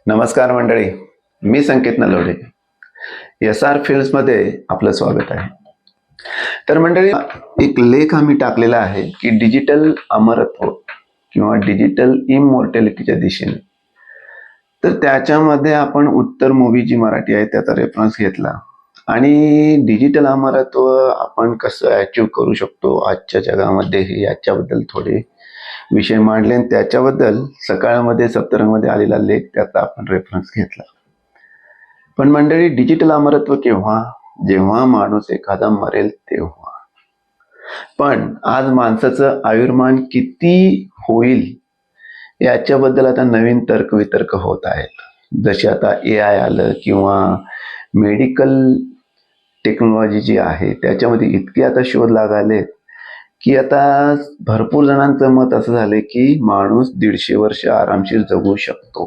नमस्कार मंडळी, मी संकेत नलवडे. SR फिल्म्समध्ये आपलं स्वागत आहे. तर मंडळी, एक लेख आम्ही टाकलेला आहे की डिजिटल अमरत्व किंवा डिजिटल इमॉर्टॅलिटीच्या दिशेने. तर त्याच्यामध्ये आपण उत्तर मूवी जी मराठी आहे त्याचा रेफरन्स घेतला आणि डिजिटल अमरत्व आपण कसं अचीव करू शकतो आजच्या जगामध्ये हे याच्याबद्दल थोडे विषय मांडले आणि त्याच्याबद्दल सकाळमध्ये सप्तरंगमध्ये आलेला लेख त्याचा आपण रेफरन्स घेतला. पण मंडळी, डिजिटल अमरत्व केव्हा? जेव्हा माणूस एखादा मरेल तेव्हा. पण आज माणसाचं आयुर्मान किती होईल याच्याबद्दल आता नवीन तर्कवितर्क होत आहेत. जसे आता AI आलं किंवा मेडिकल टेक्नॉलॉजी जी आहे त्याच्यामध्ये इतके आता शोध लागालेत की आता भरपूर जणांचं मत असं झालंय की माणूस 150 वर्ष आरामशीर जगू शकतो.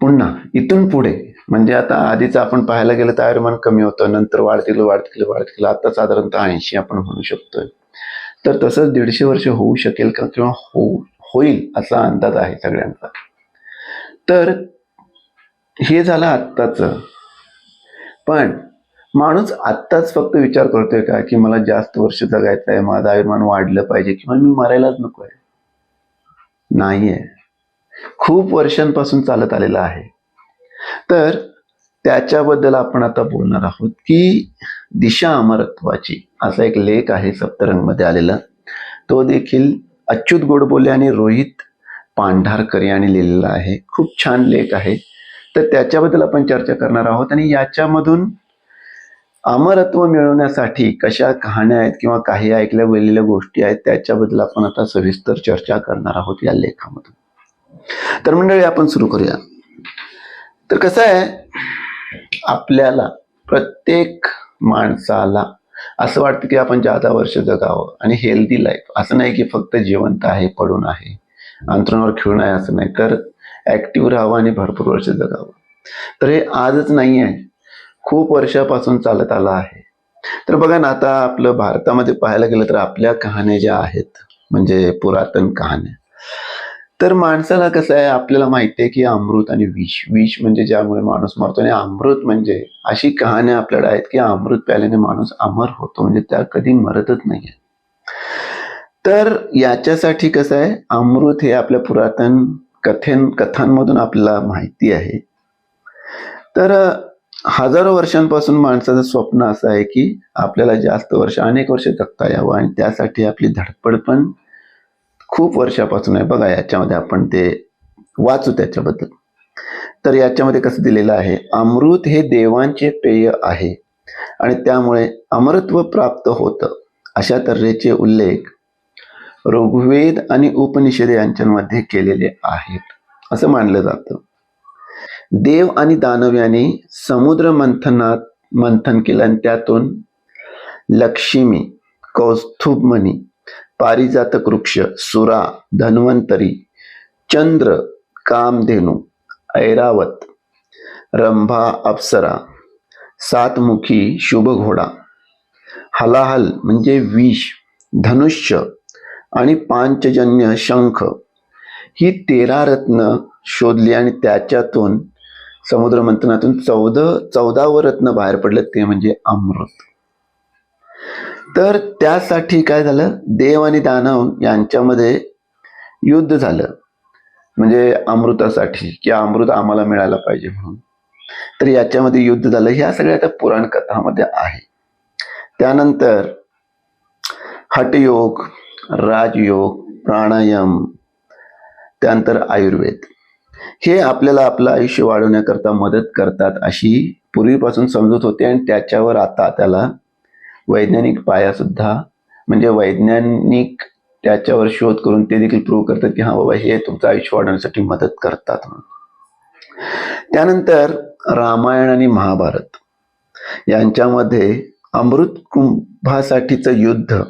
पुन्हा इथून पुढे म्हणजे आता आधीच आपण पाहायला गेलं तर आयुर्मान कमी होतं, नंतर वाढतील आता साधारणतः 80 आपण म्हणू शकतोय. तर तसंच 150 वर्ष होऊ शकेल का किंवा होईल असा अंदाज आहे सगळ्यांचा. तर हे झालं आत्ताच. पण माणूस आत्ताच फक्त विचार करतोय का की मला जास्त वर्ष जगायचं आहे, माझं आयुर्मान वाढलं पाहिजे किंवा मी मरायलाच नकोय? नाहीये, खूप वर्षांपासून चालत आलेलं आहे. तर त्याच्याबद्दल आपण आता बोलणार आहोत की दिशा अमरत्वाची असा एक लेख आहे सप्तरंगमध्ये आलेला. तो देखील अच्युत गोडबोले आणि रोहित पांढारकर यांनी लिहिलेला आहे. खूप छान लेख आहे. तर त्याच्याबद्दल आपण चर्चा करणार आहोत आणि याच्यामधून अमरत्व मिळवण्यासाठी कशा कहाण्या आहेत किंवा काही ऐकल्या गेलेल्या गोष्टी आहेत त्याच्याबद्दल आपण आता सविस्तर चर्चा करणार आहोत या लेखामधून. तर मंडळी, आपण सुरू करूया. तर कसं आहे, आपल्याला प्रत्येक माणसाला असं वाटतं की आपण जादा वर्ष जगावं आणि हेल्दी लाईफ. असं नाही की फक्त जिवंत आहे, पडून आहे, अंथरुणावर खेळून आहे असं नाही, तर ऍक्टिव्ह राहावं आणि भरपूर वर्ष जगावं. तर हे आजच नाही आहे, खूप वर्षापासून चालत आलं आहे. तर बघा ना, आता आपलं भारतामध्ये पाहायला गेलं तर आपल्या कहाण्या ज्या आहेत म्हणजे पुरातन कहाण्या, तर माणसाला कसं आहे, आपल्याला माहिती आहे की अमृत आणि विष म्हणजे ज्यामुळे माणूस मरतो, आणि अमृत म्हणजे अशी कहाण्या आपल्याला आहेत की अमृत प्यायल्याने माणूस अमर होतो, म्हणजे त्या कधी मरतच नाहीये. तर याच्यासाठी कसं आहे, अमृत हे आपल्या पुरातन कथांमधून आपल्याला माहिती आहे. तर हजारो वर्षांपासून माणसाचं स्वप्न असं आहे की आपल्याला जास्त वर्ष, अनेक वर्ष जगता यावं आणि त्यासाठी आपली धडपड पण खूप वर्षापासून आहे. बघा, याच्यामध्ये आपण ते वाचू त्याच्याबद्दल. तर याच्यामध्ये कसं दिलेलं आहे, अमृत हे देवांचे पेय आहे आणि त्यामुळे अमरत्व प्राप्त होतं, अशा तऱ्हेचे उल्लेख ऋग्वेद आणि उपनिषद यांच्यामध्ये केलेले आहेत असं मानलं जातं. देव आणि दानव यांनी समुद्र मंथन केलं आणि त्यातून लक्ष्मी, कौस्तुभमणी, पारिजातक वृक्ष, सुरा, धन्वंतरी, चंद्र, कामधेनू, ऐरावत, रंभा, अप्सरा, सातमुखी, शुभ घोडा, हलाहल म्हणजे विष, धनुष्य आणि पांचजन्य शंख ही 13 रत्न शोधली आणि त्याच्यातून समुद्र मंथनातून 14वं रत्न बाहेर पडलं, ते म्हणजे अमृत. तर त्यासाठी काय झालं, देव आणि दानव यांच्यामध्ये युद्ध झालं, म्हणजे अमृतासाठी की अमृत आम्हाला मिळायला पाहिजे म्हणून. तर याच्यामध्ये युद्ध झालं. ह्या सगळ्या आता पुराण कथामध्ये आहे. त्यानंतर हठयोग, राजयोग, प्राणायाम, त्यानंतर आयुर्वेद हे आपल्याला आपलं आयुष्य वाढवण्याकरता मदत करतात अशी पूर्वीपासून समजूत होते आणि त्याच्यावर आता त्याला वैज्ञानिक पाया सुद्धा, म्हणजे वैज्ञानिक त्याच्यावर शोध करून ते देखील प्रूव्ह करतात की हा बाबा, हे तुमचं आयुष्य वाढवण्यासाठी मदत करतात म्हणून. त्यानंतर रामायण आणि महाभारत यांच्यामध्ये अमृत कुंभासाठीचं युद्ध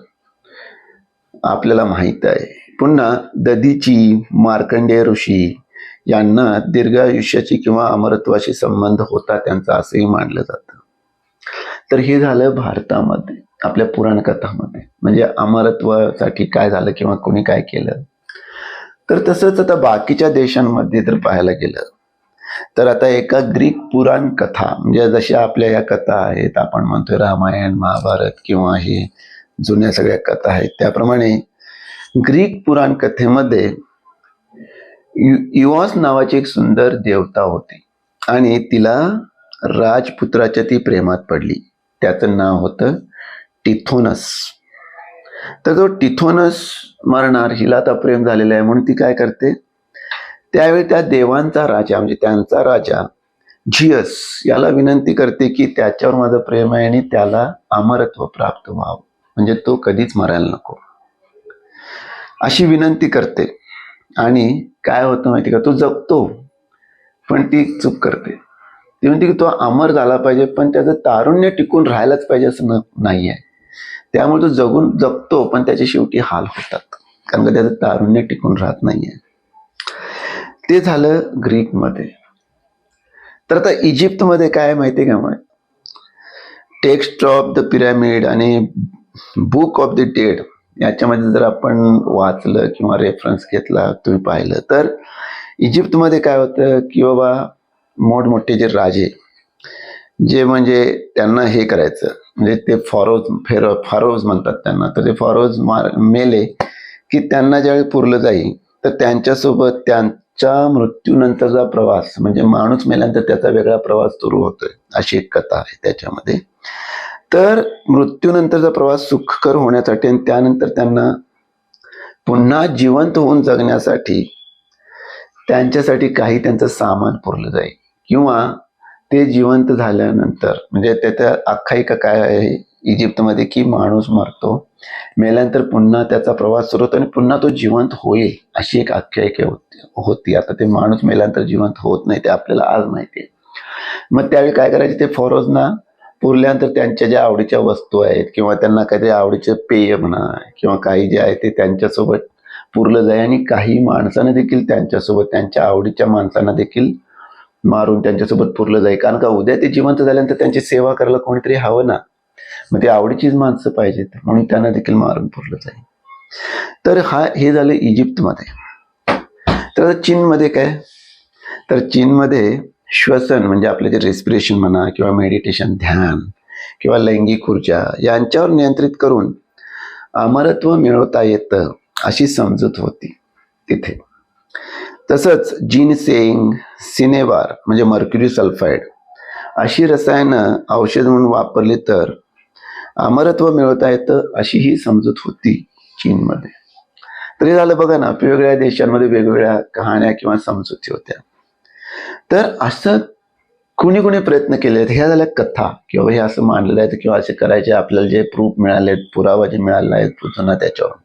आपल्याला माहित आहे. पुन्हा दधीची, मार्कंडेय ऋषी यांना दीर्घ आयुष्याची किंवा अमरत्वाशी संबंध होता त्यांचा असंही मानलं जातं. तर हे झालं भारतामध्ये आपल्या पुराण कथामध्ये, म्हणजे अमरत्वासाठी काय झालं किंवा कोणी काय केलं. तर तसंच आता बाकीच्या देशांमध्ये जर पाहायला गेलं तर आता एका ग्रीक पुराण कथा, म्हणजे जशा आपल्या या कथा आहेत, आपण म्हणतोय रामायण महाभारत किंवा हे जुन्या सगळ्या कथा आहेत, त्याप्रमाणे ग्रीक पुराण कथेमध्ये इओस नावाची एक सुंदर देवता होती आणि तिला राजपुत्राच्या ती प्रेमात पडली. त्याचं नाव होतं टिथोनस. तर तो टिथोनस मरणार, हिला आता प्रेम झालेलं आहे म्हणून ती काय करते, त्यावेळी त्या देवांचा राजा म्हणजे त्यांचा राजा झियस याला विनंती करते की त्याच्यावर माझं प्रेम आहे आणि त्याला अमरत्व प्राप्त व्हावं, म्हणजे तो कधीच मरायला नको, अशी विनंती करते. आणि काय होतं माहिती का, तो जगतो पण ती चूक करते. ती म्हणते की तो अमर झाला पाहिजे पण त्याचं तारुण्य टिकून राहायलाच पाहिजे असं नाही आहे. त्यामुळे तो जगतो पण त्याचे शेवटी हाल होतात, कारण का त्याचं तारुण्य टिकून राहत नाहीये. ते झालं ग्रीकमध्ये. तर आता इजिप्तमध्ये काय माहिती का, मग टेक्स्ट ऑफ द पिरॅमिड आणि बुक ऑफ द डेड याच्यामध्ये जर आपण वाचलं किंवा रेफरन्स घेतला, तुम्ही पाहिलं तर इजिप्तमध्ये काय होतं की बाबा मोठमोठे जे राजे जे म्हणजे त्यांना हे करायचं, म्हणजे ते फारोज म्हणतात त्यांना, तर ते फारोज मेले की त्यांना ज्यावेळी पुरलं जाईल तर त्यांच्यासोबत त्यांच्या मृत्यूनंतरचा प्रवास, म्हणजे माणूस मेल्यानंतर त्याचा वेगळा प्रवास सुरू होतोय, अशी एक कथा आहे त्याच्यामध्ये. तर मृत्यूनंतरचा प्रवास सुखकर होण्यासाठी आणि त्यानंतर त्यांना पुन्हा जिवंत होऊन जगण्यासाठी त्यांच्यासाठी काही त्यांचं सामान पुरलं जाईल, किंवा ते जिवंत झाल्यानंतर, म्हणजे त्याच्या आख्यायिका काय आहे इजिप्तमध्ये की माणूस मरतो, मेल्यानंतर पुन्हा त्याचा प्रवास सुरू होतो आणि पुन्हा तो जिवंत होईल, अशी एक आख्यायिका होती. आता ते माणूस मेल्यानंतर जिवंत होत नाही ते आपल्याला आज माहिती आहे. मग त्यावेळी काय करायचे, ते फॉरोजना पुरल्यानंतर त्यांच्या ज्या आवडीच्या वस्तू आहेत किंवा त्यांना काहीतरी आवडीचे पेय म्हणा किंवा काही जे आहे ते त्यांच्यासोबत पुरलं जाईल आणि काही माणसांना देखील त्यांच्यासोबत, त्यांच्या आवडीच्या माणसांना देखील मारून त्यांच्यासोबत पुरलं जाईल, कारण का उद्या ते जिवंत झाल्यानंतर त्यांची सेवा करायला कोणीतरी हवं ना, मग ते आवडीचीच माणसं पाहिजेत म्हणून त्यांना देखील मारून पुरलं जाईल. तर हे झालं इजिप्तमध्ये. तर चीनमध्ये काय, तर चीनमध्ये श्वसन म्हणजे आपले जे रेस्पिरेशन म्हणा किंवा मेडिटेशन, ध्यान किंवा लैंगिक ऊर्जा यांच्यावर नियंत्रित करून अमरत्व मिळवता येतं अशी समजूत होती तिथे. तसंच जिनसेंग, सिनेबार म्हणजे मर्क्युरी सल्फाईड अशी रसायनं औषध म्हणून वापरली तर अमरत्व मिळवता येतं अशी ही समजूत होती चीनमध्ये. तरी झालं बघा ना, वेगवेगळ्या देशांमध्ये वेगवेगळ्या कहाण्या किंवा समजुती होत्या. तर असं कुणी कुणी प्रयत्न केले, ह्या झाल्या कथा किंवा हे असं मानलेलं आहे किंवा असे करायचे, आपल्याला जे प्रूफ मिळाले, पुरावा जे मिळाले आहेत पुन्हा त्याच्यावर,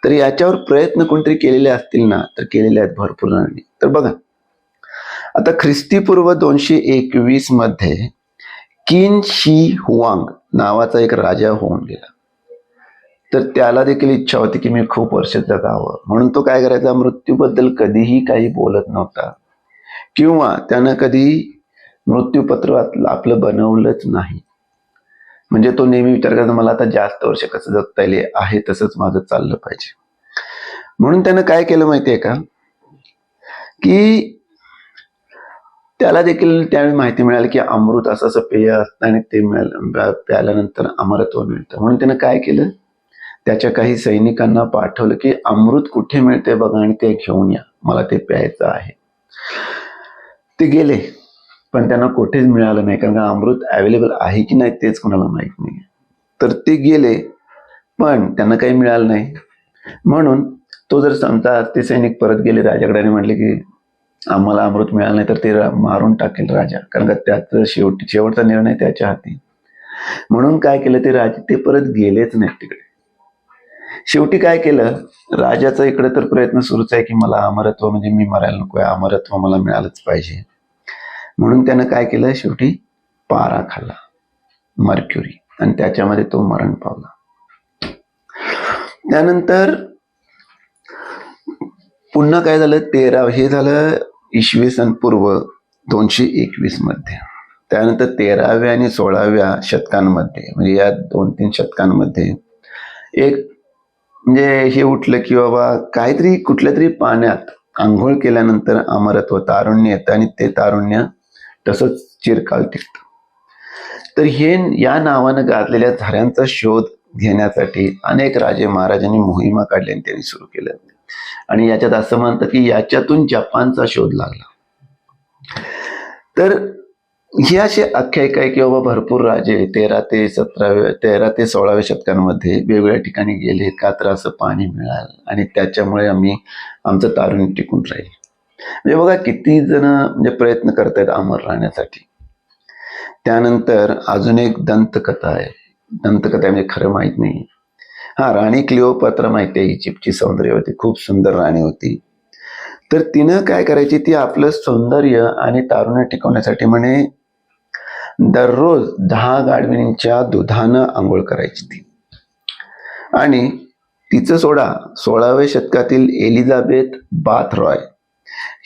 तर याच्यावर प्रयत्न कोणतरी केलेले असतील ना, तर केलेले आहेत भरपूर जणांनी. तर बघा आता ख्रिस्तीपूर्व 221 मध्ये किन शी हुआंग नावाचा एक राजा होऊन गेला. तर त्याला देखील इच्छा होती की मी खूप वर्ष जगावं, म्हणून तो काय करायचा, मृत्यूबद्दल कधीही काही बोलत नव्हता किंवा त्यानं कधी मृत्यूपत्र आपलं बनवलंच नाही. म्हणजे तो नेहमी विचार करायचा मला आता जास्त वर्ष कसं जगता येईल, आहे तसंच माझं चाललं पाहिजे. म्हणून त्यानं काय केलं माहितीये का, की त्याला देखील त्यावेळी माहिती मिळाली की अमृत असं असं पेय असतं आणि ते प्याल्यानंतर अमरत्व मिळतं. म्हणून त्यानं काय केलं, त्याच्या काही सैनिकांना पाठवलं की अमृत कुठे मिळते बघा आणि ते घेऊन या, मला ते प्यायचं आहे. ते गेले पण त्यांना कुठेच मिळालं नाही, कारण का अमृत अवेलेबल आहे की नाही तेच कोणाला माहित नाही. तर ते गेले पण त्यांना काही मिळालं नाही. म्हणून तो जर समजा ते सैनिक परत गेले राजाकडे आणि म्हटले की आम्हाला अमृत मिळालं नाही, तर ते मारून टाकेल राजा, कारण का त्याचा शेवटचा निर्णय त्याच्या हाती. म्हणून काय केलं, ते राजे ते परत गेलेच नाहीत तिकडे. शेवटी काय केलं, राजाचा इकडे तर प्रयत्न सुरूच आहे की मला अमरत्व, म्हणजे मी मरायला नकोय, अमरत्व मला मिळालंच पाहिजे. म्हणून त्यानं काय केलं, शेवटी पारा खाल्ला, मर्क्युरी, आणि त्याच्यामध्ये तो मरण पावला. त्यानंतर पुन्हा काय झालं, हे झालं इसवी सन पूर्व 221 मध्ये. त्यानंतर 13व्या आणि 16व्या शतकांमध्ये, म्हणजे या 2-3 शतकांमध्ये एक म्हणजे हे उठलं की बाबा काहीतरी कुठल्या तरी पाण्यात आंघोळ केल्यानंतर अमरत्व तारुण्य येतं आणि ते तारुण्य तसंच चिरकाल टिकतं. तर हे या नावानं गाजलेल्या झऱ्यांचा शोध घेण्यासाठी अनेक राजे महाराजांनी मोहिमा काढल्या आणि त्यांनी सुरू केलं. आणि याच्यात असं म्हणतात की याच्यातून जपानचा शोध लागला. तर ही अशी आख्यायिका आहे की बाबा भरपूर राजे 13 ते 16व्या शतकांमध्ये वेगवेगळ्या ठिकाणी गेले का तर असं पाणी मिळालं आणि त्याच्यामुळे आमचं तारुण्य टिकून राहील. म्हणजे बघा किती जण म्हणजे प्रयत्न करतायत अमर राहण्यासाठी. त्यानंतर अजून एक दंतकथा आहे. दंतकथा म्हणजे खरं माहित नाही. राणी क्लिओपात्रा माहिती आहे, इजिप्तची सौंदर्यवती, खूप सुंदर राणी होती. तर तिनं काय करायची, ती आपलं सौंदर्य आणि तारुण्य टिकवण्यासाठी म्हणे दररोज 10 गाढविणींच्या दुधानं आंघोळ करायची ती. आणि तिचं सोडा 16व्या शतकातील एलिझाबेथ बाथरॉय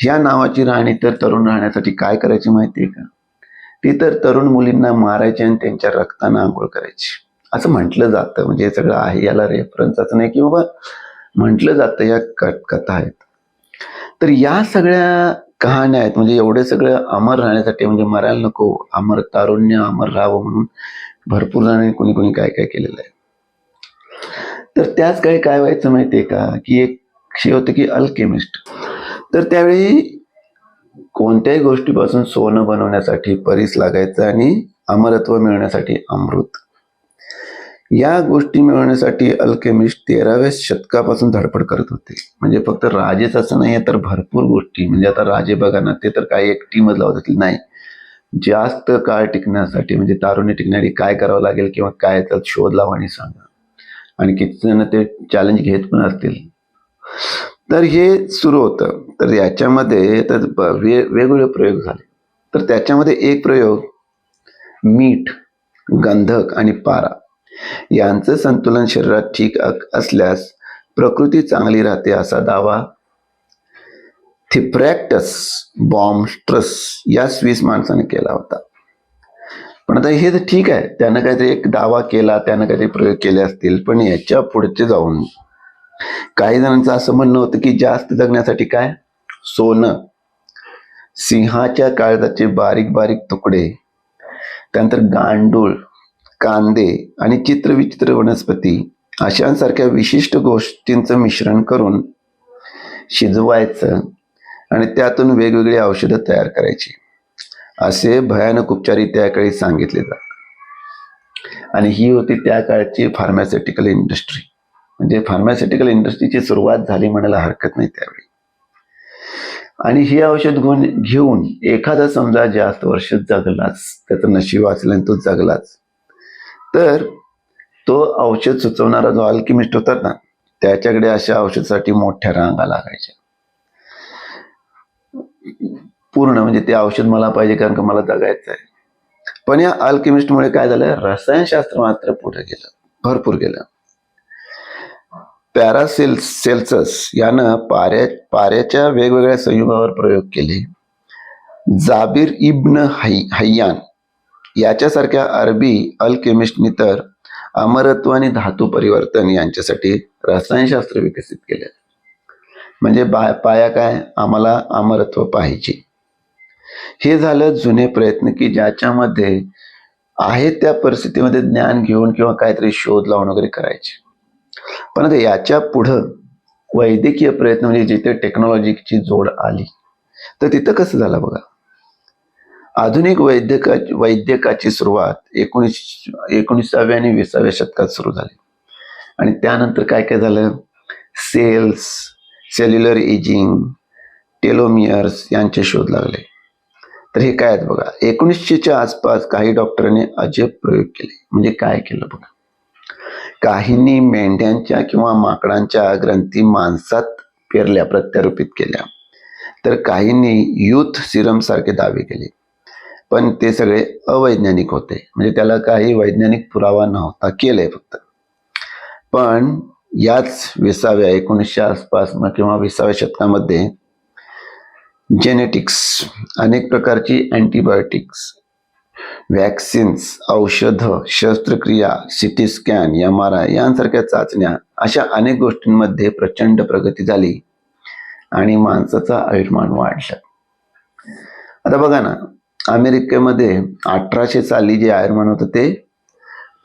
ह्या नावाची राणी तर तरुण राहण्यासाठी काय करायची माहितीये का, ती तर तरुण मुलींना मारायची आणि त्यांच्या रक्तानं आंघोळ करायची असं म्हटलं जातं. म्हणजे हे सगळं आहे, याला रेफरन्स असं नाही की बाबा म्हटलं जातं, या कथा आहेत. तर या सगळ्या कहाण्या आहेत. म्हणजे एवढे सगळं अमर राहण्यासाठी, म्हणजे मरायला नको, अमर तारुण्य अमर राहावं म्हणून भरपूर जणांनी कोणी कोणी काय काय केलेलं आहे. तर त्याच काही काय व्हायचं माहितीये का, की एक हे होतं की अल्केमिस्ट. तर त्यावेळी कोणत्याही गोष्टीपासून सोनं बनवण्यासाठी परीस लागायचं आणि अमरत्व मिळवण्यासाठी अमृत. या गोष्टी मिळवण्यासाठी अल्केमिस्ट 13व्या शतकापासून धडपड करत होते. म्हणजे फक्त राजेच असं नाही तर भरपूर गोष्टी. म्हणजे आता राजे बघा ना, ते तर काही एक टीमच लावत होतील, नाही, जास्त काळ टिकण्यासाठी म्हणजे तारुण्य टिकण्यासाठी काय करावं लागेल किंवा काय त्यात शोध लावा आणि सांगा. आणि किती जण ते चॅलेंज घेत पण असतील. तर हे सुरू होतं. तर याच्यामध्ये तर वेगवेगळे प्रयोग झाले. तर त्याच्यामध्ये एक प्रयोग मीठ, गंधक आणि पारा यांचं संतुलन शरीरात ठीक असल्यास प्रकृती चांगली राहते असा दावा थिफ्रॅक्टस बॉम्स्ट्रस या स्विस माणसाने केला होता. पण आता हे तर ठीक आहे, त्यानं काहीतरी एक दावा केला, त्यानं काहीतरी प्रयोग केले असतील. पण याच्या पुढचे जाऊन काही जणांचं असं म्हणणं होतं की जास्त जगण्यासाठी काय, सोनं, सिंहाच्या काळजाचे बारीक बारीक तुकडे, त्यानंतर गांडूळ, कांदे आणि चित्रविचित्र वनस्पती अशांसारख्या विशिष्ट गोष्टींचं मिश्रण करून शिजवायचं आणि त्यातून वेगवेगळी औषधं तयार करायची असे भयानक उपचार त्याकाळी सांगितले जातात. आणि ही होती त्या काळची फार्मास्युटिकल इंडस्ट्री. म्हणजे फार्मास्युटिकल इंडस्ट्रीची सुरुवात झाली म्हणायला हरकत नाही त्यावेळी. आणि ही औषध घेऊन एखादा समजा जास्त वर्ष जगलाच, त्याचं नशीब वाचलं आणि तो जगलाच, तर तो औषध सुचवणारा जो अल्केमिस्ट होता ना, त्याच्याकडे अशा औषधासाठी मोठ्या रांगा लागायच्या. पूर्ण म्हणजे ते औषध मला पाहिजे कारण का मला जगायचं आहे. पण या अल्केमिस्टमुळे काय झालं, रसायनशास्त्र मात्र पुढे गेलं, भरपूर गेलं. पॅरासेल्सस यानं पाऱ्याच्या वेगवेगळ्या संयुगावर प्रयोग केले. जाबिर इब्न हय्यान याच्यासारख्या अरबी अल्केमिस्टनी तर अमरत्व आणि धातू परिवर्तन यांच्यासाठी रसायनशास्त्र विकसित केले. म्हणजे पाया काय, आम्हाला अमरत्व पाहिजे. हे झालं जुने प्रयत्न की ज्याच्यामध्ये आहे त्या परिस्थितीमध्ये ज्ञान घेऊन किंवा काहीतरी शोध लावून वगैरे करायचे. पण आता याच्या पुढं वैद्यकीय प्रयत्न म्हणजे जिथे टेक्नॉलॉजीची जोड आली, तर तिथं कसं झालं बघा. आधुनिक वैद्यकाची सुरुवात 19व्या आणि 20व्या शतकात सुरू झाली. आणि त्यानंतर काय काय झालं, सेल्युलर एजिंग, टेलोमियर्स यांचे शोध लागले. तर हे काय आहेत बघा, 1900च्या आसपास काही डॉक्टरांनी अजब प्रयोग केले. म्हणजे काय केलं बघा, काहींनी मेंढ्यांच्या किंवा माकडांच्या ग्रंथी माणसात पेरल्या, प्रत्यारोपित केल्या. तर काहींनी यूथ सिरम सारखे दावे केले. पण ते सगळे अवैज्ञानिक होते. म्हणजे त्याला काही वैज्ञानिक पुरावा नव्हता, केलंय फक्त. पण याच 1900 आसपास किंवा 20व्या शतकामध्ये जेनेटिक्स, अनेक प्रकारची अँटीबायोटिक्स, वॅक्सिन्स, औषधं, शस्त्रक्रिया, सिटी स्कॅन, MRI यांसारख्या चाचण्या, अशा अनेक गोष्टींमध्ये प्रचंड प्रगती झाली. आणि माणसाचं आयुर्मान वाढलं. आता बघा ना, अमेरिकेमध्ये 1800 साली जे आयुर्मान होतं ते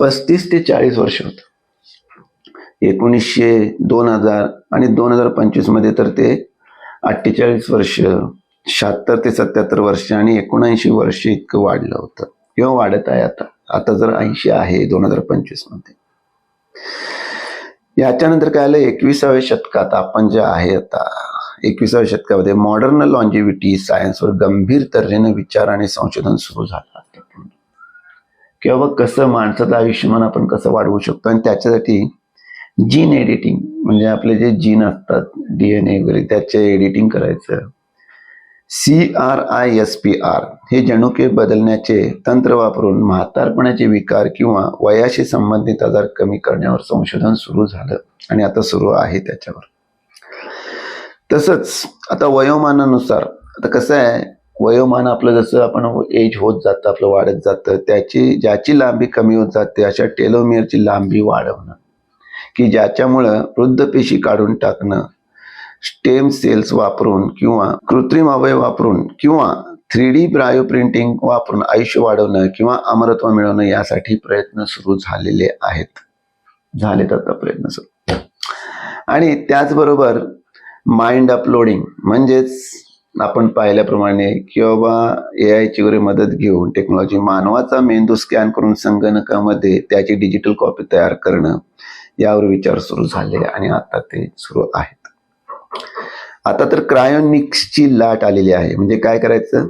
35 ते 40 वर्ष होतं. 1900, 2000 आणि 2025 मध्ये तर ते 48 वर्ष, 76 ते 77 वर्ष आणि 79 वर्ष इतकं वाढलं होतं किंवा वाढत आहे आता. आता जर 80 आहे 2025 मध्ये. याच्यानंतर काय आलं, 21व्या शतकात आपण जे आहे आता 21व्या शतकामध्ये मॉडर्न लॉन्जिव्हिटी सायन्सवर गंभीर तऱ्हेने विचार आणि संशोधन सुरू झालं. किंवा कसं माणसाचं आयुष्यमान आपण कसं वाढवू शकतो, आणि त्याच्यासाठी जीन एडिटिंग म्हणजे आपले जे जीन असतात DNA वगैरे त्याचे एडिटिंग करायचं. CRISPR हे जनुके बदलण्याचे तंत्र वापरून म्हातारपणाचे विकार किंवा वयाशी संबंधित आजार कमी करण्यावर संशोधन सुरू झालं आणि आता सुरू आहे त्याच्यावर. तसंच आता वयोमानानुसार आता कसं आहे, वयोमान आपलं जसं आपण एज होत जातं, आपलं वाढत जातं, ज्याची लांबी कमी होत जाते अशा टेलोमियरची लांबी वाढवणं, की ज्याच्यामुळं वृद्ध पेशी काढून टाकणं, स्टेम सेल्स वापरून किंवा कृत्रिम अवयव वापरून किंवा 3D बायोप्रिंटिंग वापरून आयुष्य वाढवणं किंवा अमरत्व मिळवणं यासाठी प्रयत्न सुरू झालेले आहेत. झालेत आता प्रयत्न सुरू. आणि त्याचबरोबर माइंड अपलोडिंग म्हणजेच आपण पाहिल्याप्रमाणे किंवा AI ची वगैरे मदत घेऊन टेक्नॉलॉजी मानवाचा मेंदू स्कॅन करून संगणकामध्ये त्याची डिजिटल कॉपी तयार करणं यावर विचार सुरू झाले आणि आता ते सुरू आहेत. आता तर क्रायोनिक्सची लाट आलेली आहे. म्हणजे काय करायचं,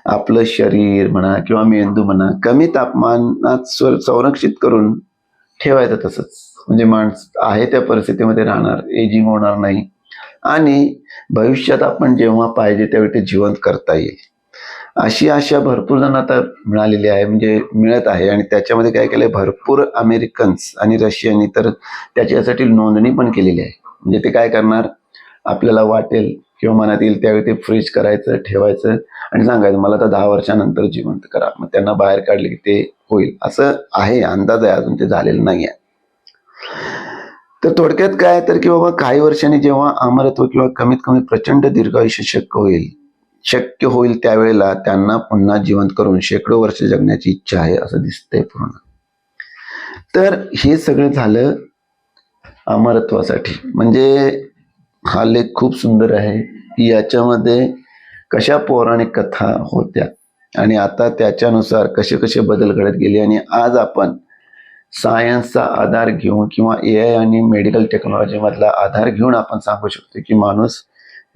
आपलं शरीर म्हणा किंवा मेंदू म्हणा कमी तापमानात संरक्षित करून ठेवायचं तसंच. म्हणजे माणूस आहे त्या परिस्थितीमध्ये राहणार, एजिंग होणार नाही आणि भविष्यात आपण जेव्हा पाहिजे त्यावेळी ते जिवंत करता येईल अशी आशा भरपूर जण आता मिळालेली आहे, म्हणजे मिळत आहे. आणि त्याच्यामध्ये काय केलंय, भरपूर अमेरिकन्स आणि रशियनी तर त्याच्यासाठी नोंदणी पण केलेली आहे. म्हणजे ते काय करणार, आपल्याला वाटेल किंवा मनात येईल त्यावेळी ते फ्रीज करायचं, ठेवायचं आणि सांगायचं मला तर 10 वर्षानंतर जिवंत करा. मग त्यांना बाहेर काढले की ते होईल असं आहे, अंदाज आहे, अजून ते झालेलं नाही आहे. तर थोडक्यात काय तर की बाबा काही वर्षांनी जेव्हा अमरत्व किंवा कमीत कमी प्रचंड दीर्घायुष्य शक्य होईल त्यावेळेला त्यांना पुन्हा जिवंत करून शेकडो वर्ष जगण्याची इच्छा आहे असं दिसतंय पूर्ण. तर हे सगळं झालं अमरत्वासाठी. म्हणजे हा लेख खूप सुंदर आहे की याच्यामध्ये कशा पौराणिक कथा होत्या आणि आता त्याच्यानुसार कसे कसे बदल घडत गेले. आणि आज आपण सायन्सचा आधार घेऊन किंवा AI आणि मेडिकल टेक्नॉलॉजी मधला आधार घेऊन आपण सांगू शकतो की माणूस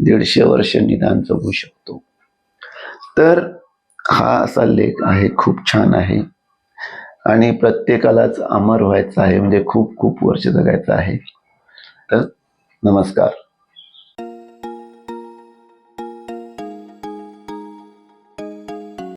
150 वर्ष निदान जगू शकतो. तर हा असा लेख आहे, खूप छान आहे आणि प्रत्येकालाच अमर व्हायचं आहे, म्हणजे खूप खूप वर्ष जगायचं आहे. तर नमस्कार.